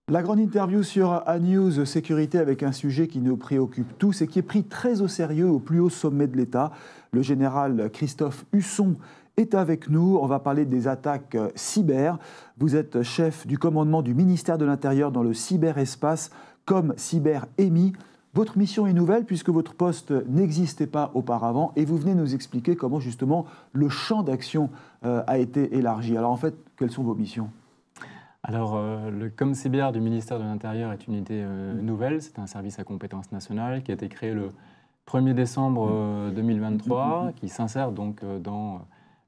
La grande interview sur A-News Sécurité avec un sujet qui nous préoccupe tous et qui est pris très au sérieux au plus haut sommet de l'État. Le général Christophe Husson est avec nous. On va parler des attaques cyber. Vous êtes chef du commandement du ministère de l'Intérieur dans le cyberespace comme cyber-EMI. Votre mission est nouvelle puisque votre poste n'existait pas auparavant et vous venez nous expliquer comment justement le champ d'action a été élargi. Alors en fait, quelles sont vos missions ? Alors, le ComCyber du ministère de l'Intérieur est une unité nouvelle. C'est un service à compétence nationale qui a été créé le 1er décembre 2023, qui s'insère donc dans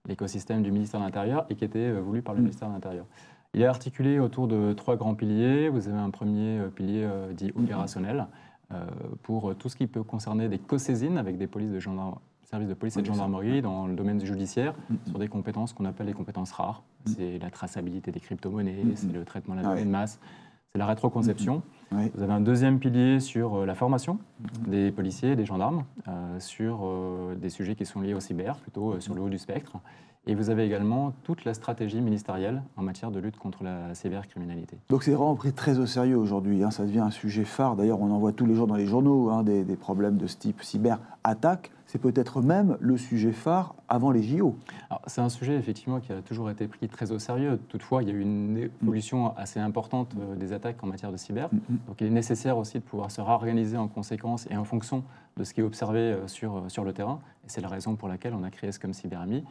l'écosystème du ministère de l'Intérieur et qui était voulu par le ministère de l'Intérieur. Il est articulé autour de 3 grands piliers. Vous avez un premier pilier dit opérationnel pour tout ce qui peut concerner des co-saisines avec des polices de services de police et de gendarmerie dans le domaine judiciaire sur des compétences qu'on appelle les compétences rares. C'est la traçabilité des crypto-monnaies, c'est le traitement de la donnée de masse, c'est la rétroconception. Vous avez un deuxième pilier sur la formation des policiers et des gendarmes sur des sujets qui sont liés au cyber, plutôt sur le haut du spectre. Et vous avez également toute la stratégie ministérielle en matière de lutte contre la cybercriminalité. Donc c'est vraiment pris très au sérieux aujourd'hui, ça devient un sujet phare. D'ailleurs, on en voit tous les jours dans les journaux des problèmes de ce type cyber-attaque. C'est peut-être même le sujet phare avant les JO. C'est un sujet effectivement qui a toujours été pris très au sérieux. Toutefois, il y a eu une évolution assez importante des attaques en matière de cyber. Donc il est nécessaire aussi de pouvoir se réorganiser en conséquence et en fonction de ce qui est observé sur le terrain. Et c'est la raison pour laquelle on a créé ce ComCyber-EMI.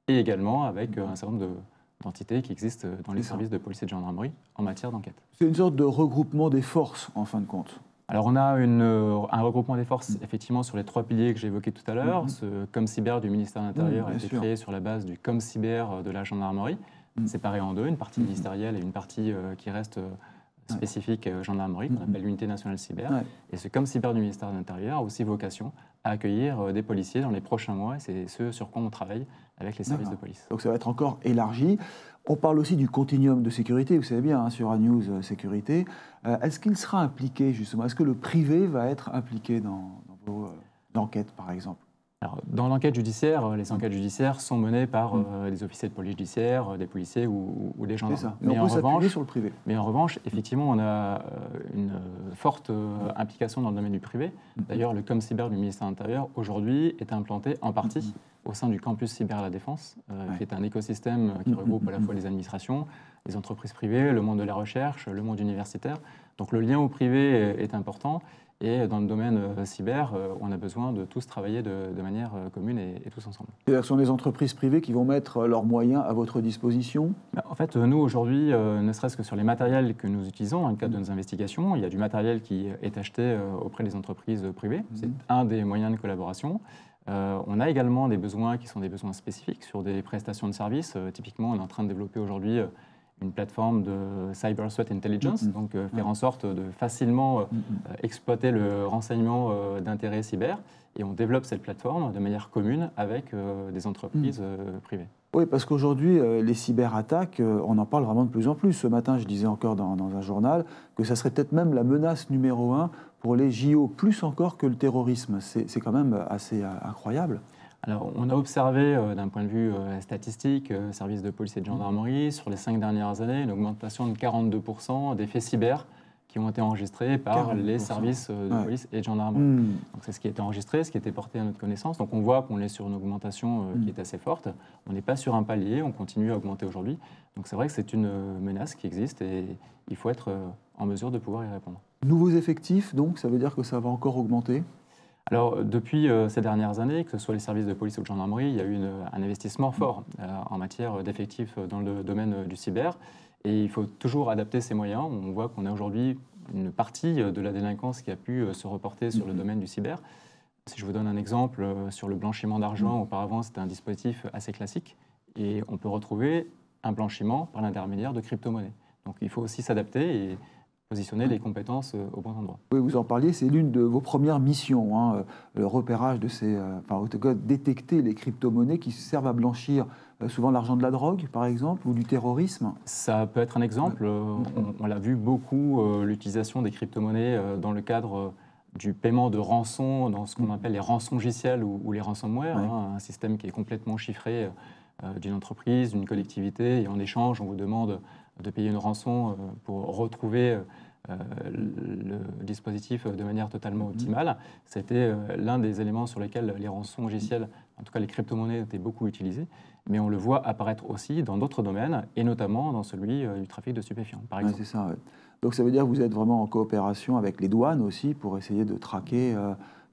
Et également avec un certain nombre d'entités qui existent dans les services de police et de gendarmerie en matière d'enquête. C'est une sorte de regroupement des forces, en fin de compte. Alors on a un regroupement des forces effectivement sur les 3 piliers que j'ai évoqués tout à l'heure. Ce ComCyber du ministère de l'Intérieur a été créé sur la base du ComCyber de la gendarmerie, séparé en 2, une partie ministérielle et une partie qui reste spécifique gendarmerie, qu'on appelle l'unité nationale cyber. Et ce ComCyber du ministère de l'Intérieur a aussi vocation à accueillir des policiers dans les prochains mois, et c'est ce sur quoi on travaille avec les services de police. Donc ça va être encore élargi. On parle aussi du continuum de sécurité, vous savez bien, sur A-News Sécurité. Est-ce qu'il sera impliqué justement? Est-ce que le privé va être impliqué dans vos enquêtes, par exemple? Alors, dans l'enquête judiciaire, les enquêtes judiciaires sont menées par des officiers de police judiciaire, des policiers ou des gendarmes. C'est ça. Mais on peut s'appuyer sur le privé. Mais en revanche, effectivement, on a une forte implication dans le domaine du privé. D'ailleurs, le ComCyber du ministère de l'Intérieur, aujourd'hui, est implanté en partie au sein du campus cyber à la Défense, qui est un écosystème qui regroupe à la fois les administrations, les entreprises privées, le monde de la recherche, le monde universitaire. Donc le lien au privé est important. Et dans le domaine cyber, on a besoin de tous travailler de manière commune et tous ensemble. Ce sont les entreprises privées qui vont mettre leurs moyens à votre disposition? En fait, nous, aujourd'hui, ne serait-ce que sur les matériels que nous utilisons dans le cadre de nos investigations, il y a du matériel qui est acheté auprès des entreprises privées. C'est un des moyens de collaboration. On a également des besoins qui sont des besoins spécifiques sur des prestations de services. Typiquement, on est en train de développer aujourd'hui une plateforme de Cyber Threat Intelligence, donc faire en sorte de facilement exploiter le renseignement d'intérêt cyber. Et on développe cette plateforme de manière commune avec des entreprises privées. Oui, parce qu'aujourd'hui, les cyberattaques, on en parle vraiment de plus en plus. Ce matin, je disais encore dans un journal que ça serait peut-être même la menace numéro 1 pour les JO, plus encore que le terrorisme. C'est quand même assez incroyable. Alors, on a observé d'un point de vue statistique, services de police et de gendarmerie, sur les 5 dernières années, une augmentation de 42% des faits cyber qui ont été enregistrés par les services de police et de gendarmerie. Donc c'est ce qui a été enregistré, ce qui a été porté à notre connaissance. Donc on voit qu'on est sur une augmentation qui est assez forte. On n'est pas sur un palier, on continue à augmenter aujourd'hui. Donc c'est vrai que c'est une menace qui existe et il faut être en mesure de pouvoir y répondre. Nouveaux effectifs, donc ça veut dire que ça va encore augmenter ? Alors, depuis ces dernières années, que ce soit les services de police ou de gendarmerie, il y a eu un investissement fort en matière d'effectifs dans le domaine du cyber. Et il faut toujours adapter ces moyens. On voit qu'on a aujourd'hui une partie de la délinquance qui a pu se reporter sur le domaine du cyber. Si je vous donne un exemple, sur le blanchiment d'argent, auparavant, c'était un dispositif assez classique. Et on peut retrouver un blanchiment par l'intermédiaire de crypto-monnaies. Donc, il faut aussi s'adapter et positionner les compétences au bon endroit. Oui, vous en parliez, c'est l'une de vos premières missions, le repérage de ces... en tout cas, détecter les crypto-monnaies qui servent à blanchir souvent l'argent de la drogue, par exemple, ou du terrorisme. Ça peut être un exemple. On l'a vu beaucoup, l'utilisation des crypto-monnaies dans le cadre du paiement de rançons, dans ce qu'on appelle les rançongiciels ou les ransomware, un système qui est complètement chiffré d'une entreprise, d'une collectivité, et en échange, on vous demande de payer une rançon pour retrouver le dispositif de manière totalement optimale. C'était l'un des éléments sur lesquels les rançons logicielles, en tout cas les crypto-monnaies, étaient beaucoup utilisées. Mais on le voit apparaître aussi dans d'autres domaines, et notamment dans celui du trafic de stupéfiants, par exemple. Ouais, c'est ça, ouais. Donc ça veut dire que vous êtes vraiment en coopération avec les douanes aussi pour essayer de traquer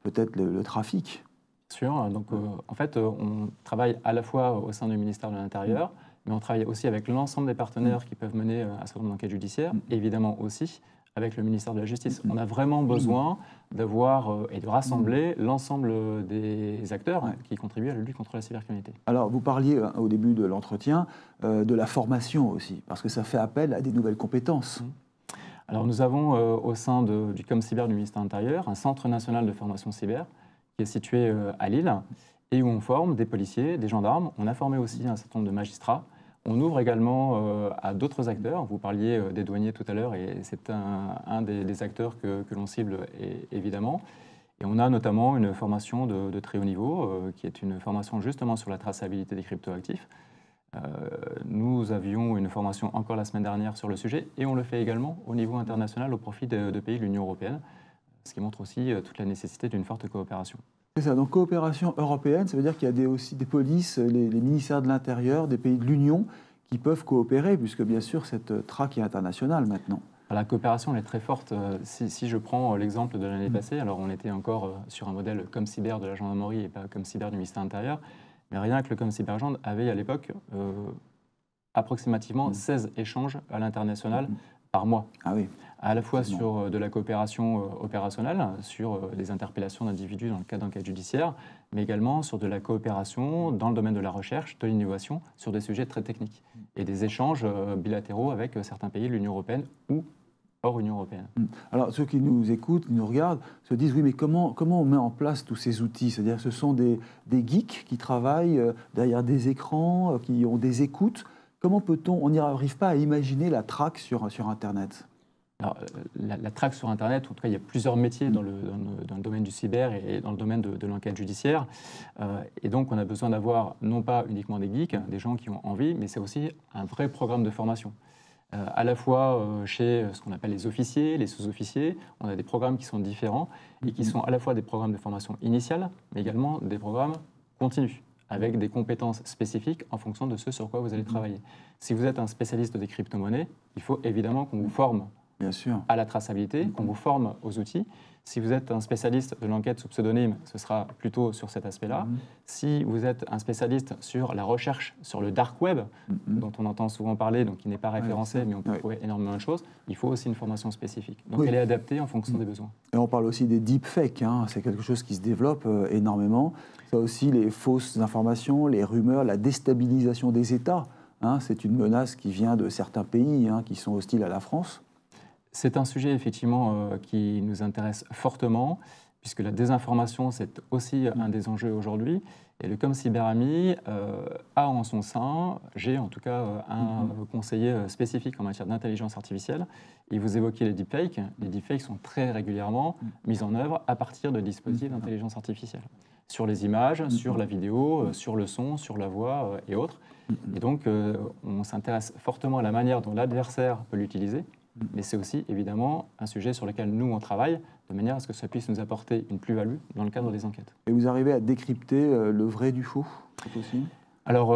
peut-être le trafic. Sûr. Donc, en fait, on travaille à la fois au sein du ministère de l'Intérieur, mais on travaille aussi avec l'ensemble des partenaires qui peuvent mener un certain nombre d'enquêtes judiciaires, évidemment aussi avec le ministère de la Justice. On a vraiment besoin d'avoir et de rassembler l'ensemble des acteurs qui contribuent à la lutte contre la cybercriminalité. Alors, vous parliez au début de l'entretien de la formation aussi, parce que ça fait appel à des nouvelles compétences. Alors, nous avons au sein du ComCyber du ministère de l'Intérieur un centre national de formation cyber qui est situé à Lille et où on forme des policiers, des gendarmes. On a formé aussi un certain nombre de magistrats. On ouvre également à d'autres acteurs. Vous parliez des douaniers tout à l'heure et c'est un des acteurs que l'on cible évidemment. Et on a notamment une formation de très haut niveau qui est une formation justement sur la traçabilité des cryptoactifs. Nous avions une formation encore la semaine dernière sur le sujet et on le fait également au niveau international au profit de pays de l'Union européenne, ce qui montre aussi toute la nécessité d'une forte coopération. C'est ça, donc coopération européenne, ça veut dire qu'il y a aussi des polices, les ministères de l'Intérieur, des pays de l'Union qui peuvent coopérer, puisque bien sûr cette traque est internationale maintenant. La coopération elle est très forte. Si je prends l'exemple de l'année passée, alors on était encore sur un modèle ComCyber de la gendarmerie et pas ComCyber du ministère de l'Intérieur, mais rien que le ComCyberGend avait à l'époque approximativement 16 échanges à l'international par mois. Ah oui. À la fois sur de la coopération opérationnelle, sur des interpellations d'individus dans le cadre d'enquêtes judiciaires, mais également sur de la coopération dans le domaine de la recherche, de l'innovation, sur des sujets très techniques, et des échanges bilatéraux avec certains pays de l'Union européenne ou hors Union européenne. Alors ceux qui nous écoutent, qui nous regardent, se disent oui mais comment on met en place tous ces outils? C'est-à-dire que ce sont des geeks qui travaillent derrière des écrans, qui ont des écoutes. Comment on n'y arrive pas à imaginer la traque sur Internet? Alors, la traque sur Internet, en tout cas, il y a plusieurs métiers dans le domaine du cyber et dans le domaine de l'enquête judiciaire. Et donc, on a besoin d'avoir non pas uniquement des geeks, des gens qui ont envie, mais c'est aussi un vrai programme de formation. À la fois chez ce qu'on appelle les officiers, les sous-officiers, on a des programmes qui sont différents et qui sont à la fois des programmes de formation initiale, mais également des programmes continus, avec des compétences spécifiques en fonction de ce sur quoi vous allez travailler. Si vous êtes un spécialiste des crypto-monnaies, il faut évidemment qu'on vous forme Bien sûr. à la traçabilité, qu'on vous forme aux outils. Si vous êtes un spécialiste de l'enquête sous pseudonyme, ce sera plutôt sur cet aspect-là. Si vous êtes un spécialiste sur la recherche sur le dark web, dont on entend souvent parler, donc qui n'est pas référencé, mais on peut trouver énormément de choses, il faut aussi une formation spécifique. Donc elle est adaptée en fonction des besoins. Et on parle aussi des deepfakes, c'est quelque chose qui se développe énormément. Ça aussi, les fausses informations, les rumeurs, la déstabilisation des États. C'est une menace qui vient de certains pays qui sont hostiles à la France. C'est un sujet effectivement qui nous intéresse fortement, puisque la désinformation, c'est aussi un des enjeux aujourd'hui. Et le ComCyberAmi a en son sein, j'ai en tout cas un conseiller spécifique en matière d'intelligence artificielle. Et vous évoquiez les deepfakes. Les deepfakes sont très régulièrement mis en œuvre à partir de dispositifs d'intelligence artificielle. Sur les images, sur la vidéo, sur le son, sur la voix et autres. Et donc, on s'intéresse fortement à la manière dont l'adversaire peut l'utiliser. Mais c'est aussi évidemment un sujet sur lequel nous on travaille, de manière à ce que ça puisse nous apporter une plus-value dans le cadre des enquêtes. Et vous arrivez à décrypter le vrai du faux, c'est possible ? Alors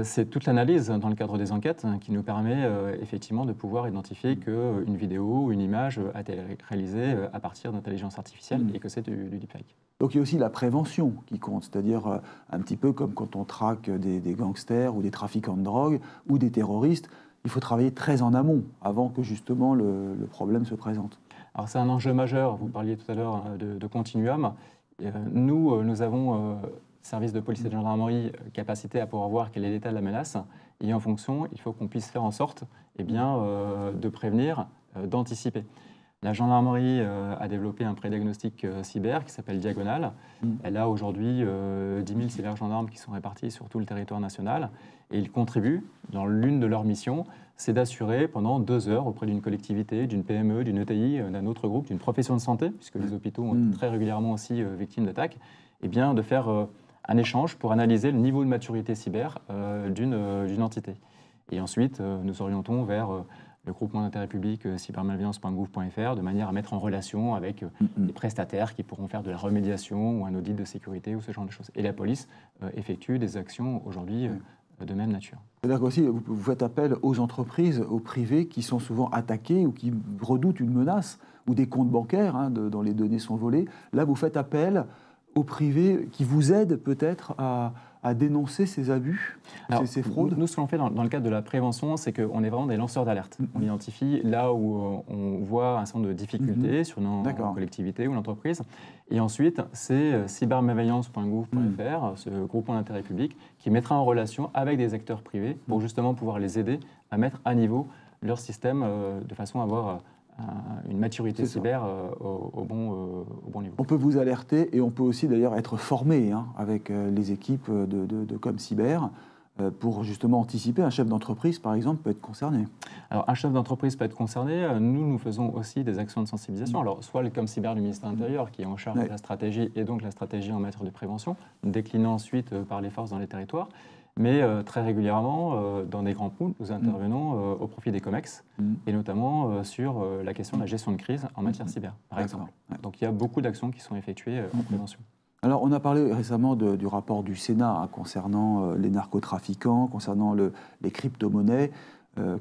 c'est toute l'analyse dans le cadre des enquêtes qui nous permet effectivement de pouvoir identifier qu'une vidéo ou une image a été réalisée à partir d'intelligence artificielle et que c'est du deepfake. Donc il y a aussi la prévention qui compte, c'est-à-dire un petit peu comme quand on traque des gangsters ou des trafiquants de drogue ou des terroristes. Il faut travailler très en amont, avant que justement le problème se présente. Alors c'est un enjeu majeur, vous parliez tout à l'heure de continuum. Nous avons, service de police et de gendarmerie, capacité à pouvoir voir quel est l'état de la menace. Et en fonction, il faut qu'on puisse faire en sorte de prévenir, d'anticiper. La gendarmerie a développé un prédiagnostic cyber qui s'appelle Diagonale. Elle a aujourd'hui 10 000 cybergendarmes qui sont répartis sur tout le territoire national. Et ils contribuent, dans l'une de leurs missions, c'est d'assurer pendant 2 heures auprès d'une collectivité, d'une PME, d'une ETI, d'un autre groupe, d'une profession de santé, puisque les hôpitaux sont très régulièrement aussi victimes d'attaques, de faire un échange pour analyser le niveau de maturité cyber d'une entité. Et ensuite, nous orientons vers le groupement d'intérêt public cybermalveillance.gouv.fr de manière à mettre en relation avec les prestataires qui pourront faire de la remédiation ou un audit de sécurité ou ce genre de choses. Et la police effectue des actions aujourd'hui de même nature. C'est-à-dire qu'aussi, vous faites appel aux entreprises, aux privés qui sont souvent attaqués ou qui redoutent une menace ou des comptes bancaires dont les données sont volées. Là, vous faites appel aux privés qui vous aident peut-être à dénoncer ces abus, ces fraudes. Nous, ce que l'on fait dans le cadre de la prévention, c'est qu'on est vraiment des lanceurs d'alerte. On identifie là où on voit un certain nombre de difficultés sur nos collectivités ou l'entreprise. Et ensuite, c'est cybermalveillance.gouv.fr, ce groupement d'intérêt public, qui mettra en relation avec des acteurs privés pour justement pouvoir les aider à mettre à niveau leur système de façon à avoir une maturité cyber au bon niveau. On peut vous alerter et on peut aussi d'ailleurs être formé avec les équipes de ComCyber pour justement anticiper. Un chef d'entreprise, par exemple, peut être concerné. Alors, un chef d'entreprise peut être concerné. Nous faisons aussi des actions de sensibilisation. Alors, soit le ComCyber du ministère de l'Intérieur, qui est en charge de la stratégie et donc la stratégie en matière de prévention, déclinant ensuite par les forces dans les territoires. Mais très régulièrement, dans des grands pools, nous intervenons au profit des COMEX, et notamment sur la question de la gestion de crise en matière cyber, par exemple. Donc il y a beaucoup d'actions qui sont effectuées en prévention. Alors on a parlé récemment du rapport du Sénat concernant les narcotrafiquants, concernant les crypto-monnaies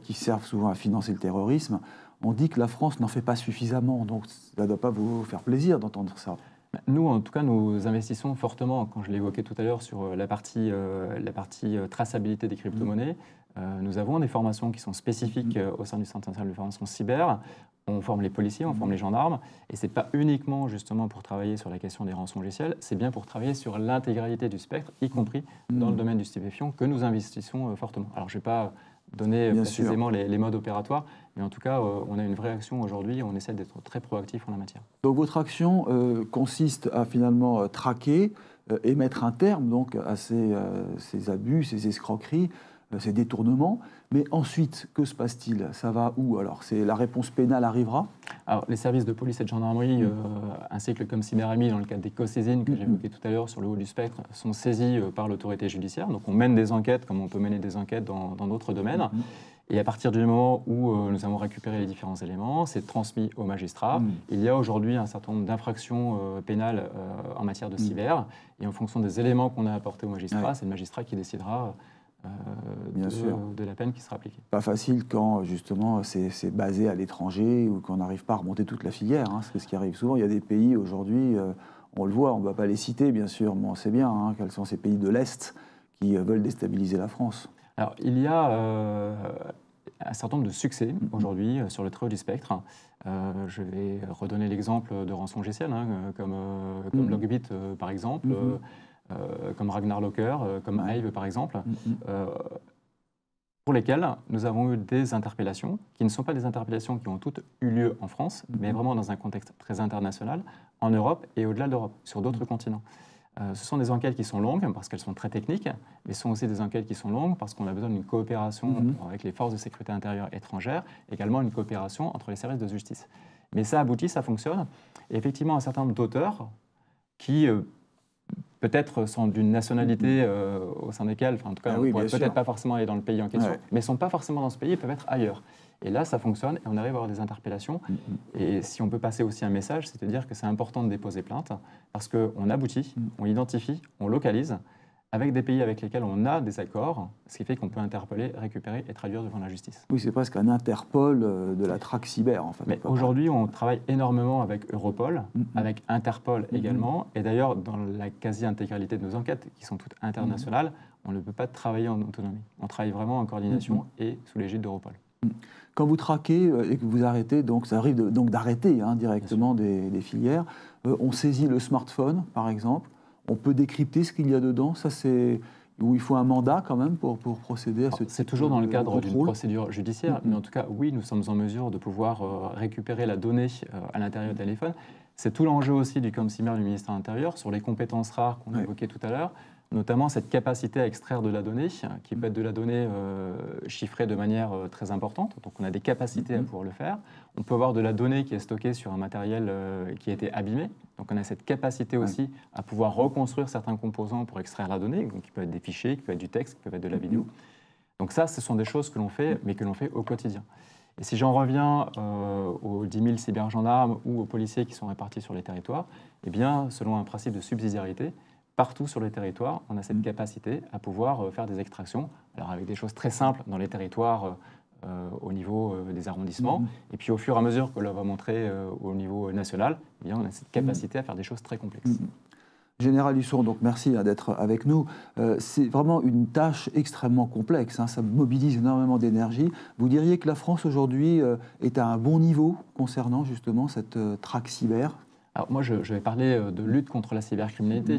qui servent souvent à financer le terrorisme. On dit que la France n'en fait pas suffisamment, donc ça ne doit pas vous faire plaisir d'entendre ça. Nous, en tout cas, nous investissons fortement, quand je l'évoquais tout à l'heure, sur la partie traçabilité des crypto-monnaies. Nous avons des formations qui sont spécifiques au sein du Centre national de formation cyber. On forme les policiers, on forme les gendarmes. Et ce n'est pas uniquement justement pour travailler sur la question des rançons logicielles, c'est bien pour travailler sur l'intégralité du spectre, y compris dans le domaine du stupéfiant, que nous investissons fortement. Alors, je ne vais pas donner précisément les modes opératoires, mais en tout cas, on a une vraie action aujourd'hui et on essaie d'être très proactif en la matière. Donc votre action consiste à finalement traquer et mettre un terme donc, à ces abus, ces escroqueries, ces détournements. Mais ensuite, que se passe-t-il? Ça va où alors? La réponse pénale arrivera? Alors, les services de police et de gendarmerie, ainsi que le ComCyber-AMI, dans le cadre des co-saisines que j'évoquais tout à l'heure sur le haut du spectre, sont saisis par l'autorité judiciaire. Donc on mène des enquêtes comme on peut mener des enquêtes dans d'autres domaines. Et à partir du moment où nous avons récupéré les différents éléments, c'est transmis au magistrat. Il y a aujourd'hui un certain nombre d'infractions pénales en matière de cyber. Et en fonction des éléments qu'on a apportés au magistrat, c'est le magistrat qui décidera de la peine qui sera appliquée. Pas facile quand justement c'est basé à l'étranger ou qu'on n'arrive pas à remonter toute la filière. C'est ce qui arrive souvent. Il y a des pays aujourd'hui, on le voit, on ne va pas les citer bien sûr, mais on sait bien quels sont ces pays de l'Est qui veulent déstabiliser la France. Alors, il y a un certain nombre de succès aujourd'hui sur le très haut du spectre. Je vais redonner l'exemple de rançon logicielle, comme Logbit par exemple, comme Ragnar Locker, comme Hive par exemple, pour lesquels nous avons eu des interpellations, qui ne sont pas des interpellations qui ont toutes eu lieu en France, mais vraiment dans un contexte très international, en Europe et au-delà de l'Europe, sur d'autres continents. Ce sont des enquêtes qui sont longues parce qu'elles sont très techniques, mais ce sont aussi des enquêtes qui sont longues parce qu'on a besoin d'une coopération avec les forces de sécurité intérieure étrangères, également une coopération entre les services de justice. Mais ça aboutit, ça fonctionne. Et effectivement, un certain nombre d'auteurs qui peut-être sont d'une nationalité au sein desquelles, en tout cas, on ne pourrait peut-être pas forcément aller dans le pays en question, mais ne sont pas forcément dans ce pays, ils peuvent être ailleurs. Et là, ça fonctionne et on arrive à avoir des interpellations. Et si on peut passer aussi un message, c'est de dire que c'est important de déposer plainte parce qu'on aboutit, on identifie, on localise avec des pays avec lesquels on a des accords, ce qui fait qu'on peut interpeller, récupérer et traduire devant la justice. Oui, c'est presque un Interpol de la traque cyber, en fait. Mais aujourd'hui, on travaille énormément avec Europol, avec Interpol également. Et d'ailleurs, dans la quasi-intégralité de nos enquêtes, qui sont toutes internationales, on ne peut pas travailler en autonomie. On travaille vraiment en coordination et sous l'égide d'Europol. Quand vous traquez et que vous arrêtez, donc ça arrive donc d'arrêter directement des filières, on saisit le smartphone, par exemple, on peut décrypter ce qu'il y a dedans, ça c'est où il faut un mandat quand même pour procéder à ce type de contrôle. C'est toujours dans le cadre d'une procédure judiciaire, mais en tout cas, oui, nous sommes en mesure de pouvoir récupérer la donnée à l'intérieur du téléphone. C'est tout l'enjeu aussi du ComCyber du ministère de l'Intérieur sur les compétences rares qu'on a évoquées tout à l'heure. notamment cette capacité à extraire de la donnée, qui peut être de la donnée chiffrée de manière très importante. Donc on a des capacités à pouvoir le faire. On peut avoir de la donnée qui est stockée sur un matériel qui a été abîmé. Donc on a cette capacité aussi à pouvoir reconstruire certains composants pour extraire la donnée, donc qui peuvent être des fichiers, qui peuvent être du texte, qui peuvent être de la vidéo. Donc ça, ce sont des choses que l'on fait, mais que l'on fait au quotidien. Et si j'en reviens aux 10 000 cybergendarmes ou aux policiers qui sont répartis sur les territoires, eh bien, selon un principe de subsidiarité, partout sur les territoires, on a cette capacité à pouvoir faire des extractions, alors avec des choses très simples dans les territoires au niveau des arrondissements, et puis au fur et à mesure que l'on va montrer au niveau national, eh bien, on a cette capacité à faire des choses très complexes. Général Husson, donc merci d'être avec nous. C'est vraiment une tâche extrêmement complexe, ça mobilise énormément d'énergie. Vous diriez que la France aujourd'hui est à un bon niveau concernant justement cette traque cyber ? Alors moi, je vais parler de lutte contre la cybercriminalité.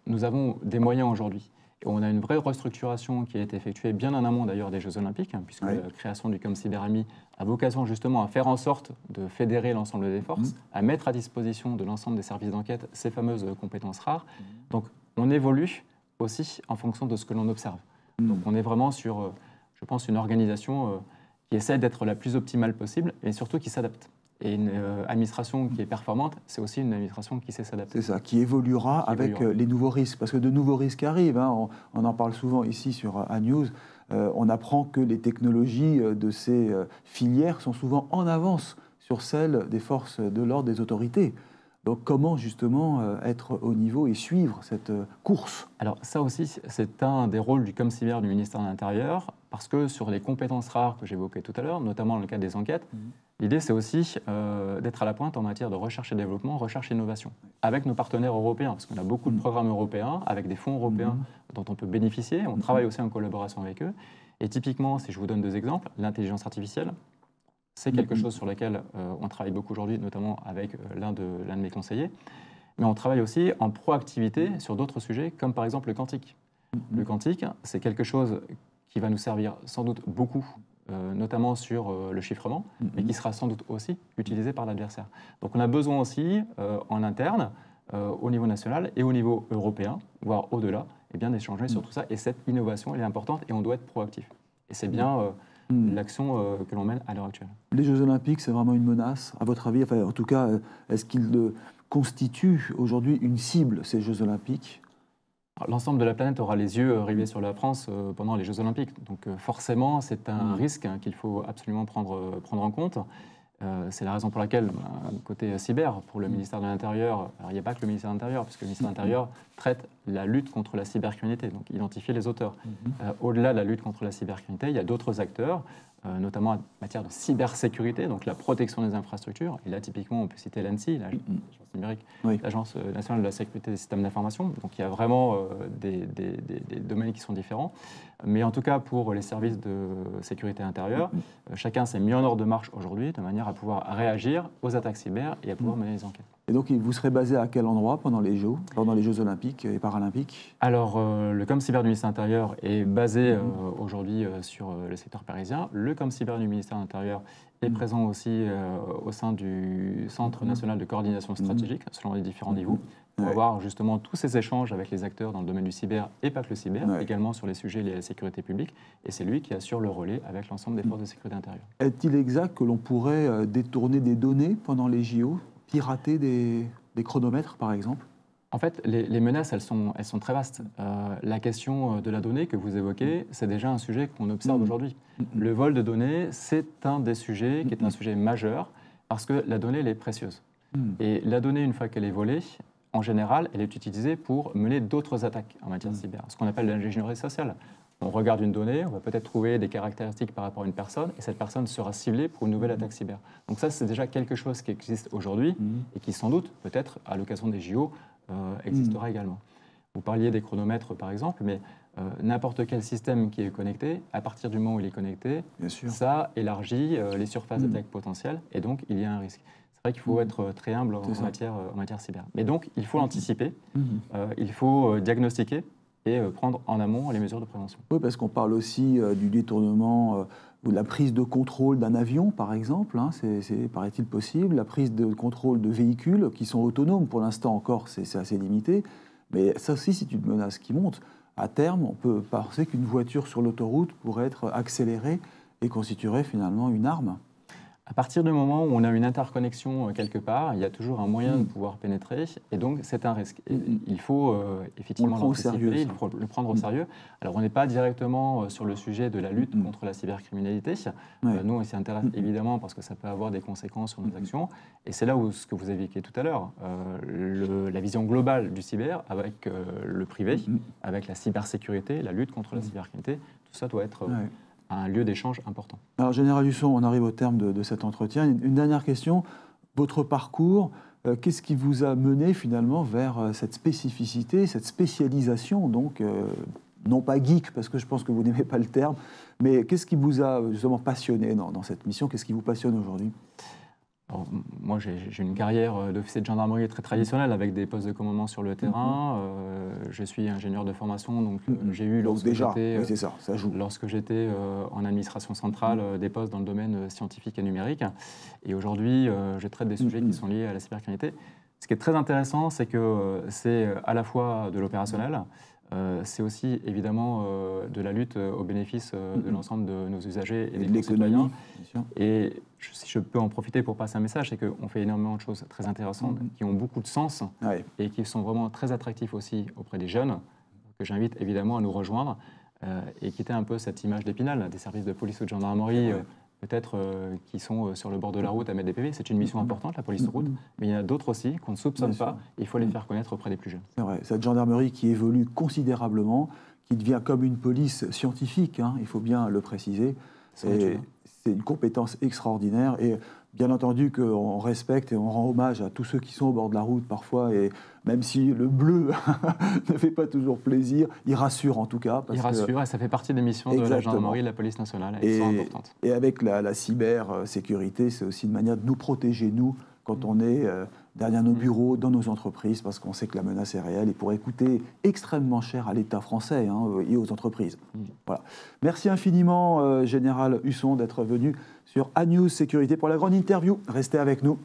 Nous avons des moyens aujourd'hui. Et on a une vraie restructuration qui a été effectuée bien en amont d'ailleurs des Jeux Olympiques, puisque la création du ComCyberAmi a vocation justement à faire en sorte de fédérer l'ensemble des forces, à mettre à disposition de l'ensemble des services d'enquête ces fameuses compétences rares. Donc on évolue aussi en fonction de ce que l'on observe. Donc on est vraiment sur, je pense, une organisation qui essaie d'être la plus optimale possible et surtout qui s'adapte. Et une administration qui est performante, c'est aussi une administration qui sait s'adapter. C'est ça, qui évoluera avec les nouveaux risques. Parce que de nouveaux risques arrivent, on en parle souvent ici sur A-News. On apprend que les technologies de ces filières sont souvent en avance sur celles des forces de l'ordre, des autorités. Donc comment justement être au niveau et suivre cette course ? Alors ça aussi, c'est un des rôles du ComCyber du ministère de l'Intérieur, parce que sur les compétences rares que j'évoquais tout à l'heure, notamment dans le cadre des enquêtes, l'idée c'est aussi d'être à la pointe en matière de recherche et développement, recherche et innovation, avec nos partenaires européens, parce qu'on a beaucoup de programmes européens, avec des fonds européens dont on peut bénéficier, on travaille aussi en collaboration avec eux. Et typiquement, si je vous donne deux exemples, l'intelligence artificielle, c'est quelque chose sur lequel on travaille beaucoup aujourd'hui, notamment avec l'un de mes conseillers. Mais on travaille aussi en proactivité sur d'autres sujets, comme par exemple le quantique. Le quantique, c'est quelque chose qui va nous servir sans doute beaucoup, notamment sur le chiffrement, mais qui sera sans doute aussi utilisé par l'adversaire. Donc on a besoin aussi, en interne, au niveau national et au niveau européen, voire au-delà, eh bien d'échanger sur tout ça. Et cette innovation, elle est importante et on doit être proactif. Et c'est bien l'action que l'on mène à l'heure actuelle. Les Jeux Olympiques, c'est vraiment une menace, à votre avis? Enfin, en tout cas, est-ce qu'ils constituent aujourd'hui une cible, ces Jeux Olympiques? L'ensemble de la planète aura les yeux rivés sur la France pendant les Jeux Olympiques. Donc forcément, c'est un risque qu'il faut absolument prendre en compte. C'est la raison pour laquelle, côté cyber, pour le ministère de l'Intérieur, alors il n'y a pas que le ministère de l'Intérieur, puisque le ministère de l'Intérieur traite la lutte contre la cybercriminalité, donc identifier les auteurs. Au-delà de la lutte contre la cybercriminalité, il y a d'autres acteurs, notamment en matière de cybersécurité, donc la protection des infrastructures. Et là, typiquement, on peut citer l'ANSSI, l'Agence numérique, l'Agence nationale de la sécurité des systèmes d'information. Donc il y a vraiment des domaines qui sont différents. Mais en tout cas, pour les services de sécurité intérieure, chacun s'est mis en ordre de marche aujourd'hui, de manière à pouvoir réagir aux attaques cyber et à pouvoir mener les enquêtes. Et donc, vous serez basé à quel endroit pendant les Jeux Olympiques et Paralympiques? Alors, le ComCyber du ministère de l'Intérieur est basé aujourd'hui sur le secteur parisien. Le ComCyber du ministère de l'Intérieur est présent aussi au sein du Centre national de coordination stratégique, selon les différents niveaux, pour avoir justement tous ces échanges avec les acteurs dans le domaine du cyber et pas que le cyber, également sur les sujets liés à la sécurité publique. Et c'est lui qui assure le relais avec l'ensemble des forces de sécurité intérieure. Est-il exact que l'on pourrait détourner des données pendant les JO, pirater des chronomètres, par exemple? En fait, les menaces, elles sont très vastes. La question de la donnée que vous évoquez, c'est déjà un sujet qu'on observe aujourd'hui. Le vol de données, c'est un des sujets qui est un sujet majeur, parce que la donnée, elle est précieuse. Et la donnée, une fois qu'elle est volée, en général, elle est utilisée pour mener d'autres attaques en matière cyber, ce qu'on appelle l'ingénierie sociale. On regarde une donnée, on va peut-être trouver des caractéristiques par rapport à une personne, et cette personne sera ciblée pour une nouvelle attaque cyber. Donc ça, c'est déjà quelque chose qui existe aujourd'hui, et qui sans doute, peut-être, à l'occasion des JO, existera également. Vous parliez des chronomètres, par exemple, mais n'importe quel système qui est connecté, à partir du moment où il est connecté, ça élargit les surfaces d'attaque potentielles, et donc il y a un risque. C'est vrai qu'il faut être très humble en matière cyber. Mais donc, il faut l'anticiper, il faut diagnostiquer et prendre en amont les mesures de prévention. Oui, parce qu'on parle aussi du détournement ou de la prise de contrôle d'un avion, par exemple. C'est, paraît-il, possible. La prise de contrôle de véhicules qui sont autonomes. Pour l'instant encore, c'est assez limité. Mais ça aussi, c'est une menace qui monte. À terme, on peut penser qu'une voiture sur l'autoroute pourrait être accélérée et constituerait finalement une arme. À partir du moment où on a une interconnexion quelque part, il y a toujours un moyen de pouvoir pénétrer, et donc c'est un risque. Et il faut effectivement l'anticiper, il faut le prendre au sérieux. Alors on n'est pas directement sur le sujet de la lutte contre la cybercriminalité. Nous, on s'y intéresse évidemment parce que ça peut avoir des conséquences sur nos actions. Et c'est là où ce que vous évoquiez tout à l'heure, la vision globale du cyber avec le privé, avec la cybersécurité, la lutte contre la cybercriminalité, tout ça doit être un lieu d'échange important. Alors, Général Husson, on arrive au terme de cet entretien. Une dernière question. Votre parcours, qu'est-ce qui vous a mené finalement vers cette spécificité, cette spécialisation, donc, non pas geek, parce que je pense que vous n'aimez pas le terme, mais qu'est-ce qui vous a justement passionné dans cette mission? Qu'est-ce qui vous passionne aujourd'hui? Alors, moi, j'ai une carrière d'officier de gendarmerie très traditionnelle avec des postes de commandement sur le terrain. Je suis ingénieur de formation, donc j'ai eu, lorsque j'étais en administration centrale, des postes dans le domaine scientifique et numérique. Et aujourd'hui, je traite des sujets qui sont liés à la cybercriminalité. Ce qui est très intéressant, c'est que c'est à la fois de l'opérationnel, c'est aussi évidemment de la lutte au bénéfice de l'ensemble de nos usagers et des concitoyens. Et si je peux en profiter pour passer un message, c'est qu'on fait énormément de choses très intéressantes, qui ont beaucoup de sens et qui sont vraiment très attractifs aussi auprès des jeunes, que j'invite évidemment à nous rejoindre, et quitter un peu cette image d'Épinal, des services de police ou de gendarmerie, peut-être qui sont sur le bord de la route à mettre des PV. C'est une mission importante, la police de route, mais il y en a d'autres aussi qu'on ne soupçonne pas. Il faut les faire connaître auprès des plus jeunes. C'est vrai, cette gendarmerie qui évolue considérablement, qui devient comme une police scientifique, il faut bien le préciser. C'est une compétence extraordinaire et bien entendu qu'on respecte et on rend hommage à tous ceux qui sont au bord de la route parfois, et même si le bleu ne fait pas toujours plaisir, il rassure en tout cas. Il rassure et ça fait partie des missions de la gendarmerie et de la police nationale, elles sont importantes. Et avec la cybersécurité, c'est aussi une manière de nous protéger, nous, quand on est derrière nos bureaux, dans nos entreprises, parce qu'on sait que la menace est réelle et pourrait coûter extrêmement cher à l'État français et aux entreprises. Voilà. Merci infiniment, Général Husson, d'être venu sur A-News Sécurité pour la grande interview. Restez avec nous.